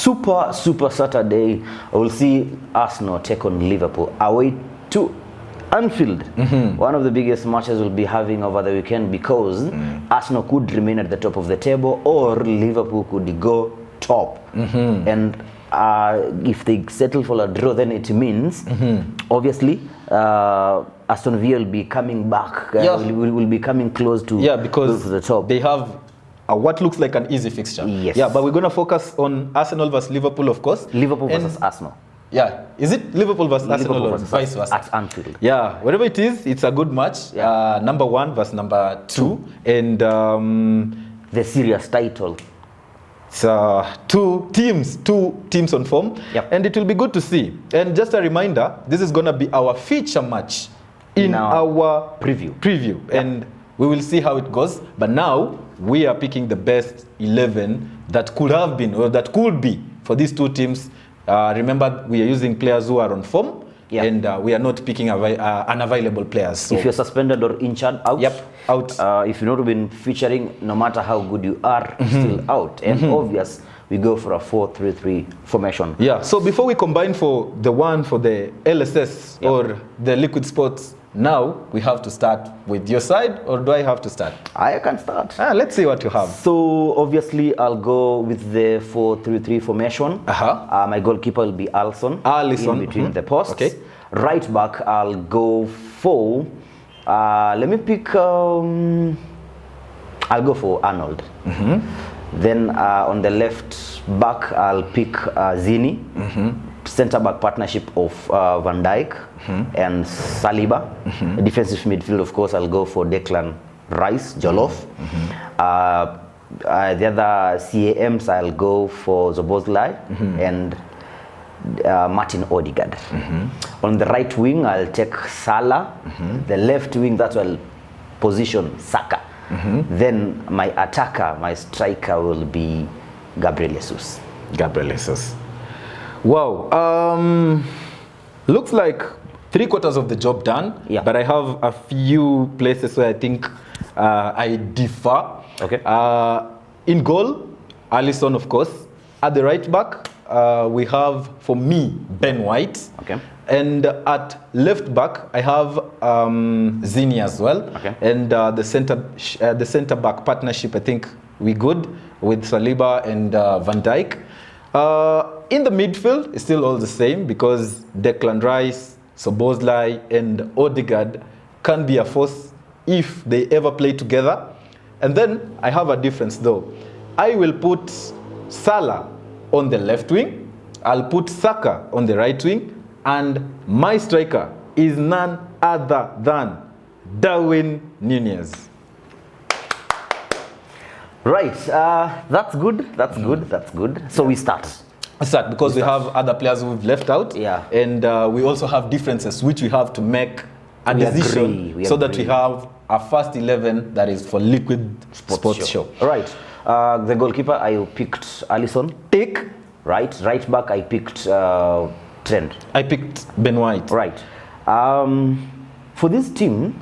super Saturday, I will see Arsenal take on Liverpool away to Anfield. One of the biggest matches we'll be having over the weekend, because Arsenal could remain at the top of the table or Liverpool could go top. And if they settle for a draw, then it means obviously Aston Villa will be coming back. Will be coming close to because to the top. They have what looks like an easy fixture. Yes. Yeah, but we're going to focus on Arsenal versus Liverpool, of course. Liverpool versus Arsenal. Yeah, is it Liverpool versus Arsenal or vice versa? At Anfield. Yeah, whatever it is, it's a good match. Yeah. Number 1 versus number 2. And the serious title. It's two teams on form. Yep. And it will be good to see. And just a reminder, this is going to be our feature match in our preview. Yep. And we will see how it goes. But now we are picking the best 11 that could have been or that could be for these two teams. Remember, we are using players who are on form, and we are not picking unavailable players. So if you're suspended or injured, out. Yep, out. If you've not been featuring, no matter how good you are, still out. And obvious, we go for a 4-3-3 formation. Yeah, so before we combine for the LSS or the Liquid Sports, now we have to start with your side, or do I have to start? I can start. Let's see what you have. So obviously I'll go with the 4-3-3 formation. My goalkeeper will be Alisson. In between the posts. Okay. Right back I'll go for let me pick I'll go for Arnold. Then on the left back I'll pick Zini. Centre back partnership of Van Dijk and Saliba. Defensive midfield, of course, I'll go for Declan Rice, Jolof. The other CAMs, I'll go for Szoboszlai and Martin Odegaard. On the right wing, I'll take Salah. The left wing, that's where I'll position Saka. Then my attacker, my striker will be Gabriel Jesus. Wow. Looks like 3/4 of the job done. Yeah. But I have a few places where I think I differ. Okay. In goal, Alisson, of course. At the right back, we have, for me, Ben White. Okay. And at left back, I have Zini as well. Okay. And the center back partnership, I think we good with Saliba and Van Dijk. In the midfield, it's still all the same, because Declan Rice, Szoboszlai, and Odegaard can be a force if they ever play together. And then I have a difference though. I will put Salah on the left wing, I'll put Saka on the right wing, and my striker is none other than Darwin Núñez. Right, that's good. So we start. Because we have other players who've left out. Yeah. And we also have differences which we have to make a decision so that we have a first 11 that is for Liquid Sports Show. All right. The goalkeeper, I picked Alisson. Take. Right back, I picked Trent. I picked Ben White. Right. For this team,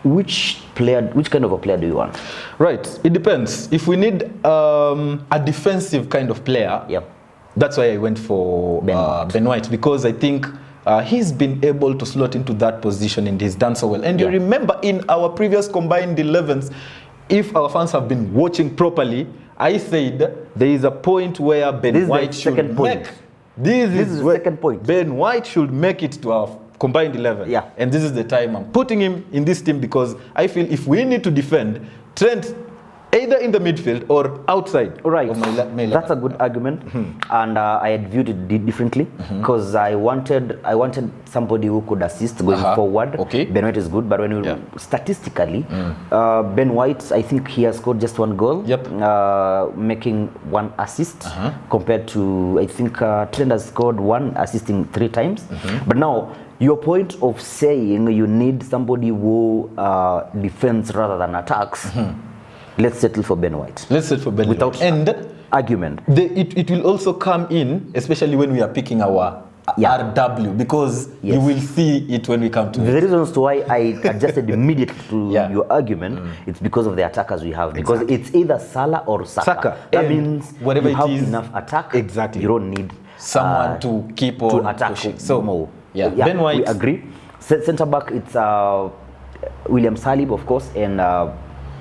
which kind of a player do you want? Right, it depends. If we need a defensive kind of player, that's why I went for Ben White, because I think he's been able to slot into that position and he's done so well. And you remember in our previous combined 11s, if our fans have been watching properly, I said there is a point where Ben White should make. This is the second point. Ben White should make it to our combined 11. Yeah. And this is the time I'm putting him in this team, because I feel if we need to defend, Trent either in the midfield or outside. Right. Of my That's a good argument. And I had viewed it differently, because I wanted somebody who could assist going forward. Okay. Ben White is good, but when you statistically, Ben White, I think he has scored just 1 goal, making 1 assist, compared to, I think Trent has scored 1, assisting 3 times. But now, your point of saying you need somebody who defends rather than attacks, let's settle for Ben White. Without argument. It will also come in, especially when we are picking our RW, because you will see it when we come to the it. reasons to why I adjusted immediately to your argument, it's because of the attackers we have. Because it's either Salah or Saka. That means whatever you have it is, enough attack. exactly. You don't need someone to keep on to attack pushing. So more. Ben White. We agree. Centre back, it's William Salib, of course, and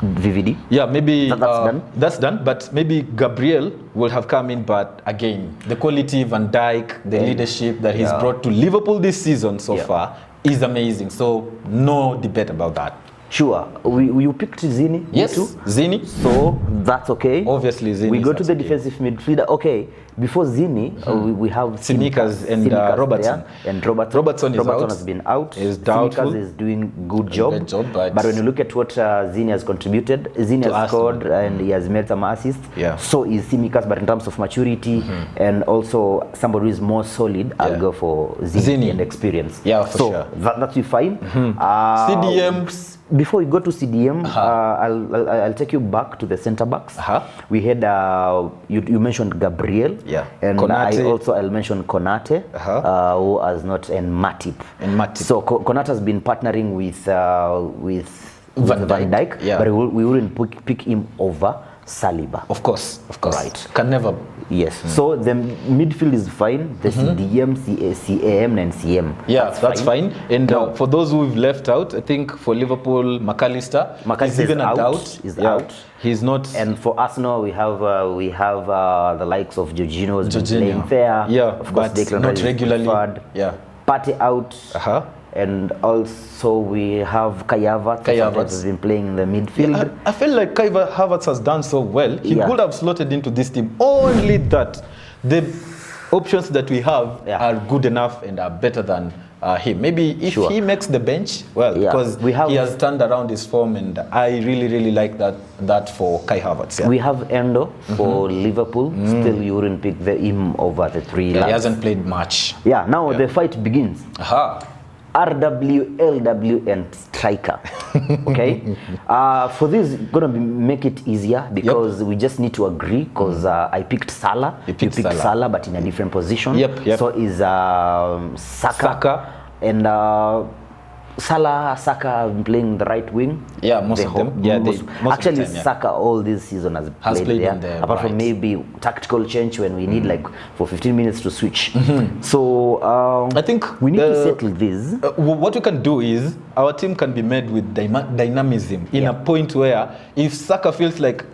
VVD. Yeah, maybe that's done. That's done, but maybe Gabriel will have come in. But again, the quality, Van Dijk, the leadership that he's brought to Liverpool this season so far is amazing. So no debate about that. Sure. You picked Zini? Yes, Zini. So that's okay. Obviously, Zini. We go to the defensive midfielder. Okay. Before Zini, we have Tsimikas and Robertson. And Robertson has been out. Is doubtful. Tsimikas is doing good job. But when you look at what Zini has contributed, Zini has scored and he has made some assists. Yeah. So is Tsimikas, but in terms of maturity and also somebody who is more solid, I'll go for Zini and experience. Yeah, for sure. That's fine. CDM. Before we go to CDM, I'll take you back to the centre backs. We had you mentioned Gabriel, and Konate. I'll mention Konate, who has not, and Matip. So Konate has been partnering with Van Dijk, but we wouldn't pick him over Saliba. Of course. Right. Can never. Yes. So the midfield is fine. The CDM, CAM, and CM. Yeah, that's fine. And for those who've left out, I think for Liverpool, McAllister is even a doubt. Is out. He's not. And for Arsenal, we have the likes of Jorginho playing fair. Yeah, of course, but not regularly. Yeah. Partey out. And also we have Kai Havertz has been playing in the midfield. Yeah, I feel like Kai Havertz has done so well. He could have slotted into this team. Only that the options that we have are good enough and are better than him. Maybe if he makes the bench, because he has turned around his form, and I really like that for Kai Havertz. Yeah. We have Endo for Liverpool. Still, you wouldn't pick him over the three lads. He hasn't played much. Yeah, now the fight begins. RW, LW, and striker. Okay. For this, gonna make it easier because we just need to agree. Because I picked Salah. You picked Salah, but in a different position. So is Saka. And Saka have been playing the right wing. Yeah, most of them. Yeah, actually, Saka all this season has played there. Apart from maybe tactical change when we need like for 15 minutes to switch. So I think we need to settle this. What we can do is our team can be made with dynamism in a point where if Saka feels like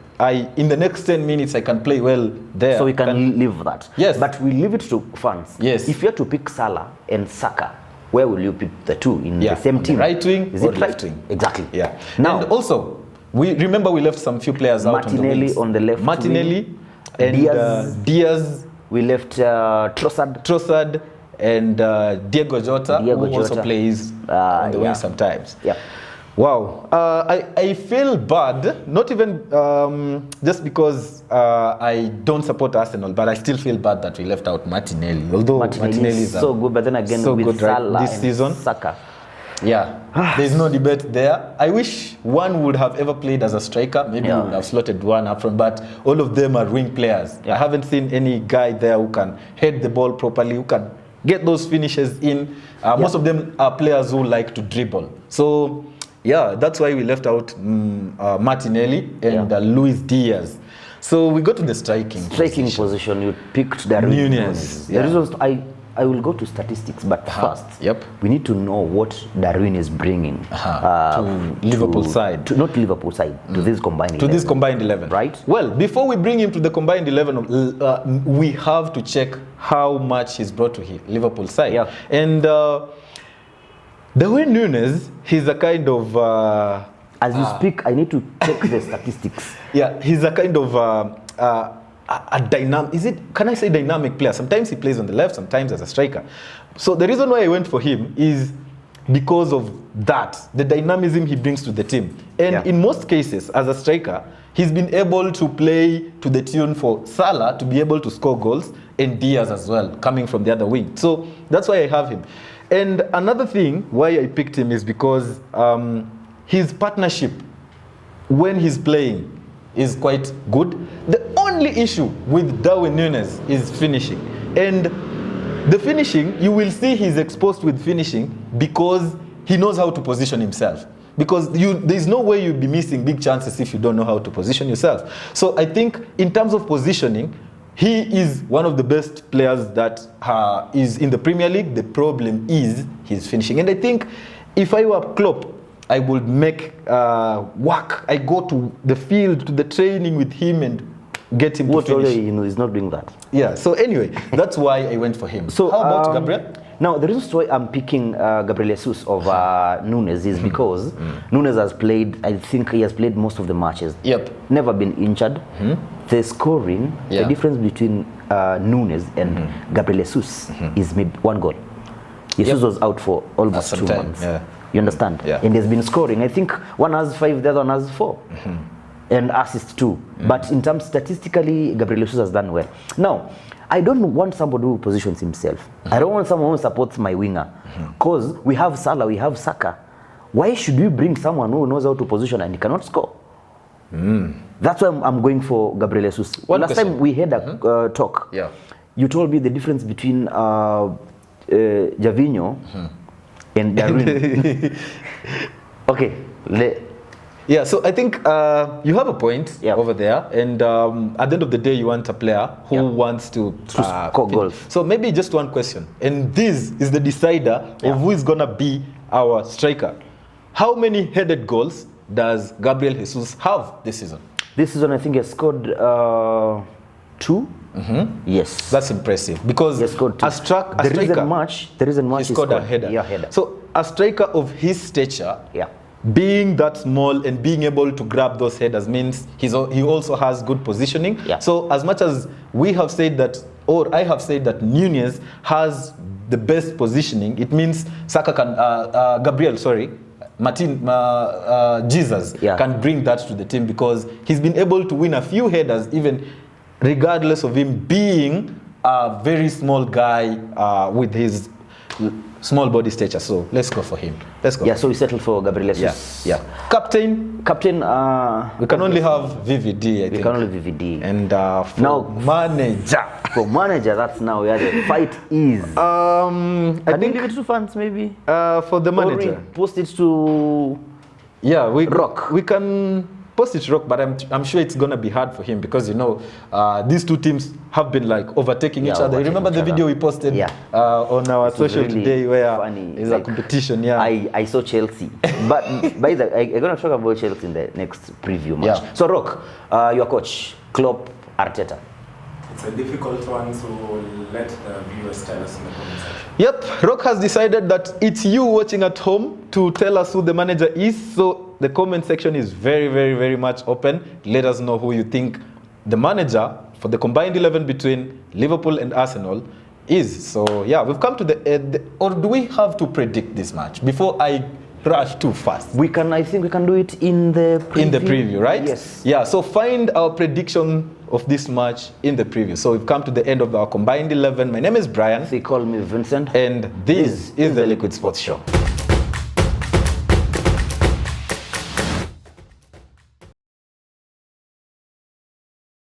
in the next 10 minutes I can play well there. So we can leave that. Yes. But we leave it to fans. Yes. If you have to pick Salah and Saka, where will you pick the two in the same team? Right wing is or it left wing? Exactly. Yeah. Now, and also, we left some few players out Martinelli on the left. Martinelli and Diaz. We left Trossard and Diego Jota, who also plays on the wing sometimes. Yeah. Wow. I feel bad, not even just because I don't support Arsenal, but I still feel bad that we left out Martinelli. Although Martinelli is so good, but then again so with good Salah this season. Saka. Yeah, there's no debate there. I wish one would have ever played as a striker. Maybe we would have slotted one up front, but all of them are wing players. I haven't seen any guy there who can head the ball properly, who can get those finishes in. Most of them are players who like to dribble. So yeah, that's why we left out Martinelli and Luis Diaz. So we go to the striking position. You picked Darwin Núñez. The reasons I will go to statistics, but first we need to know what Darwin is bringing to Liverpool side. Not Liverpool side, to this combined 11. To this combined 11. Right? Well, before we bring him to the combined 11, we have to check how much he's brought to Liverpool side. Yeah. And Darwin Núñez, he's a kind of... as you speak, I need to check the statistics. Yeah, he's a kind of... a dynamic, can I say dynamic player? Sometimes he plays on the left, sometimes as a striker. So the reason why I went for him is because of that, the dynamism he brings to the team. And in most cases, as a striker, he's been able to play to the tune for Salah to be able to score goals, and Diaz as well, coming from the other wing. So that's why I have him. And another thing why I picked him is because his partnership when he's playing is quite good. The only issue with Darwin Núñez is finishing. And The finishing, you will see he's exposed with finishing because he knows how to position himself. Because there's no way you'll be missing big chances if you don't know how to position yourself. So I think in terms of positioning, he is one of the best players that is in the Premier League. The problem is his finishing. And I think if I were Klopp, I would make work. I go to the field, to the training with him and get him to finish. He's not doing that. Yeah, so anyway, that's why I went for him. So how about Gabriel? Now, the reason why I'm picking Gabriel Jesus over Nunes is because Nunes has played, I think he has played most of the matches. Yep. Never been injured. The scoring, the difference between Nunes and Gabriel Jesus is maybe 1 goal. Jesus was out for almost 2 months. Yeah. You understand? Yeah. And he's been scoring. I think one has 5, the other one has 4. And assists 2. But in terms statistically, Gabriel Jesus has done well. Now, I don't want somebody who positions himself. I don't want someone who supports my winger. Because we have Salah, we have Saka. Why should we bring someone who knows how to position and he cannot score? That's why I'm going for Gabriel Jesus. Last time we had a talk, you told me the difference between Javinho and Darwin. Okay. Yeah, so I think you have a point over there, and at the end of the day, you want a player who wants to score goals. So maybe just one question, and this is the decider of who is gonna be our striker. How many headed goals does Gabriel Jesus have this season? This season, I think he has scored 2. Yes, that's impressive because a striker, there isn't much he scored a header. Header. So a striker of his stature, being that small and being able to grab those headers means he also has good positioning. So as much as we have said that, or I have said that Nunez has the best positioning, it means Jesus can bring that to the team because he's been able to win a few headers even regardless of him being a very small guy with his small body stature. So let's go for him. Let's go. Yeah, so we settled for Gabriel Jesus. Yeah. Captain. We can only have VVD, I think. We can only VVD. And now manager. For manager, that's now where the fight is. I think give it to fans maybe. For the manager. Or we post it to Rock. We can post it to Rock, but I'm sure it's gonna be hard for him because these two teams have been like overtaking each other. You remember the video we posted on our social really today where funny. It's like a competition. I saw Chelsea, but by the I'm gonna talk about Chelsea in the next preview match. So Rock, your coach, Klopp, Arteta. It's a difficult one, so let the viewers tell us in the comment section. Yep, Rock has decided that it's you watching at home to tell us who the manager is. So the comment section is very, very, very much open. Let us know who you think the manager for the combined 11 between Liverpool and Arsenal is. So yeah, we've come to the or do we have to predict this match before I rush too fast? I think we can do it in the preview. In the preview, right? Yes. Yeah, so find our prediction of this match in the preview. So we've come to the end of our combined 11. My name is Brian. They call me Vincent. And this is the Liquid Sports Show.